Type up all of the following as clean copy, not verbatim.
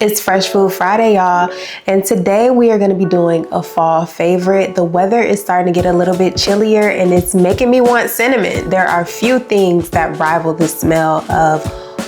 It's Fresh Food Friday, y'all, and today we are going to be doing a fall favorite. The weather is starting to get a little bit chillier and it's making me want cinnamon. There are few things that rival the smell of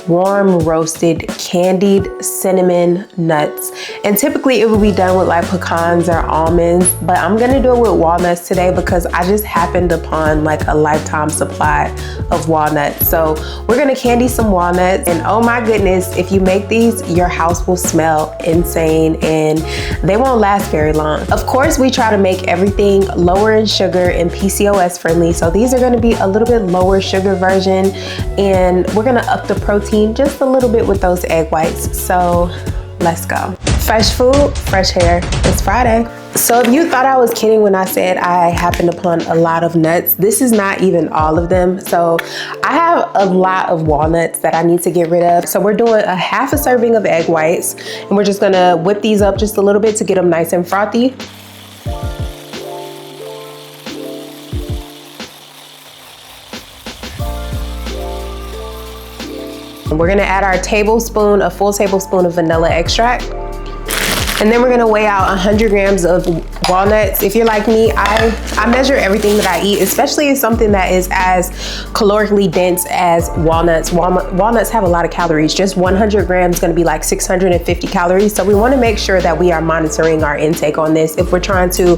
warm roasted candied cinnamon nuts, and typically it would be done with like pecans or almonds, but I'm gonna do it with walnuts today because I just happened upon like a lifetime supply of walnuts. So we're gonna candy some walnuts, and oh my goodness, if you make these, your house will smell insane and they won't last very long. Of course, we try to make everything lower in sugar and PCOS friendly, so these are gonna be a little bit lower sugar version, and we're gonna up the protein just a little bit with those egg whites. So let's go. Fresh food, fresh hair. It's Friday. So if you thought I was kidding when I said I happened upon a lot of nuts, this is not even all of them. So I have a lot of walnuts that I need to get rid of. So we're doing a half a serving of egg whites, and we're just gonna whip these up just a little bit to get them nice and frothy. We're gonna add our a full tablespoon of vanilla extract. And then we're gonna weigh out 100 grams of walnuts. If you're like me, I measure everything that I eat, especially if something that is as calorically dense as walnuts. Walnuts have a lot of calories. Just 100 grams is gonna be like 650 calories. So we wanna make sure that we are monitoring our intake on this if we're trying to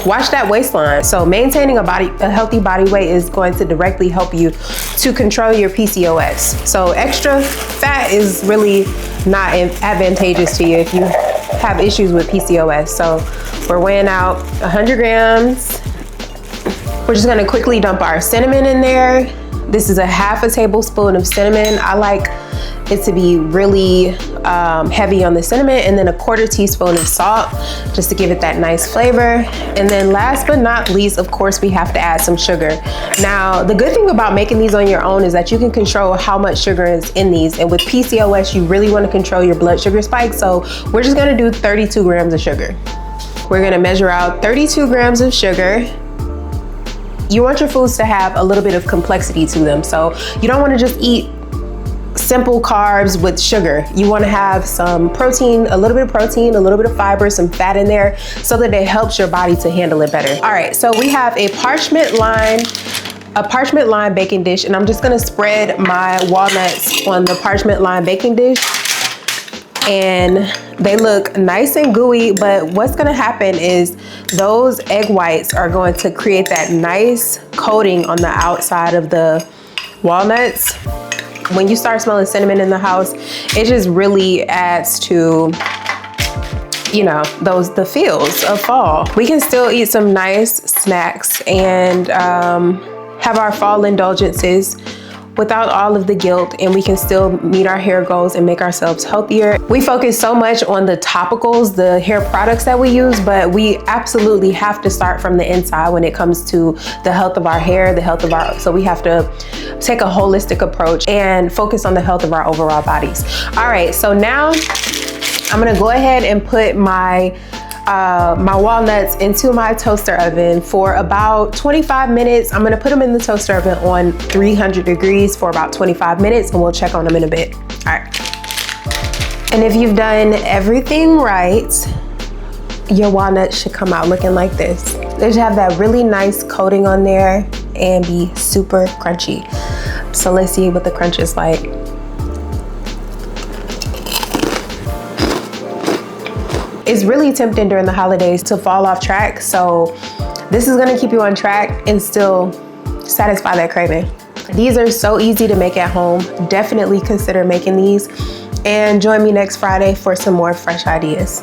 watch that waistline. So maintaining a healthy body weight is going to directly help you to control your PCOS. So extra fat is really not advantageous to you if you have issues with PCOS. So we're weighing out 100 grams. We're just gonna quickly dump our cinnamon in there. This is a half a tablespoon of cinnamon. I like it to be really heavy on the cinnamon, and then a quarter teaspoon of salt just to give it that nice flavor. And then last but not least, of course, we have to add some sugar. Now, the good thing about making these on your own is that you can control how much sugar is in these. And with PCOS, you really want to control your blood sugar spike. So we're just gonna do 32 grams of sugar. We're gonna measure out 32 grams of sugar. You want your foods to have a little bit of complexity to them. So you don't want to just eat simple carbs with sugar. You want to have some protein, a little bit of fiber, some fat in there so that it helps your body to handle it better. All right, so we have a parchment lined baking dish, and I'm just going to spread my walnuts on the parchment lined baking dish. And they look nice and gooey, but what's gonna happen is those egg whites are going to create that nice coating on the outside of the walnuts. When you start smelling cinnamon in the house, it just really adds to, you know, the feels of fall. We can still eat some nice snacks and have our fall indulgences without all of the guilt, and we can still meet our hair goals and make ourselves healthier. We focus so much on the topicals, the hair products that we use, but we absolutely have to start from the inside when it comes to the health of our hair, so we have to take a holistic approach and focus on the health of our overall bodies. All right, so now I'm gonna go ahead and put my walnuts into my toaster oven for about 25 minutes. I'm gonna put them in the toaster oven on 300 degrees for about 25 minutes, and we'll check on them in a bit. All right. And if you've done everything right, your walnuts should come out looking like this. They should have that really nice coating on there and be super crunchy. So let's see what the crunch is like. It's really tempting during the holidays to fall off track, so this is gonna keep you on track and still satisfy that craving. These are so easy to make at home. Definitely consider making these, and join me next Friday for some more fresh ideas.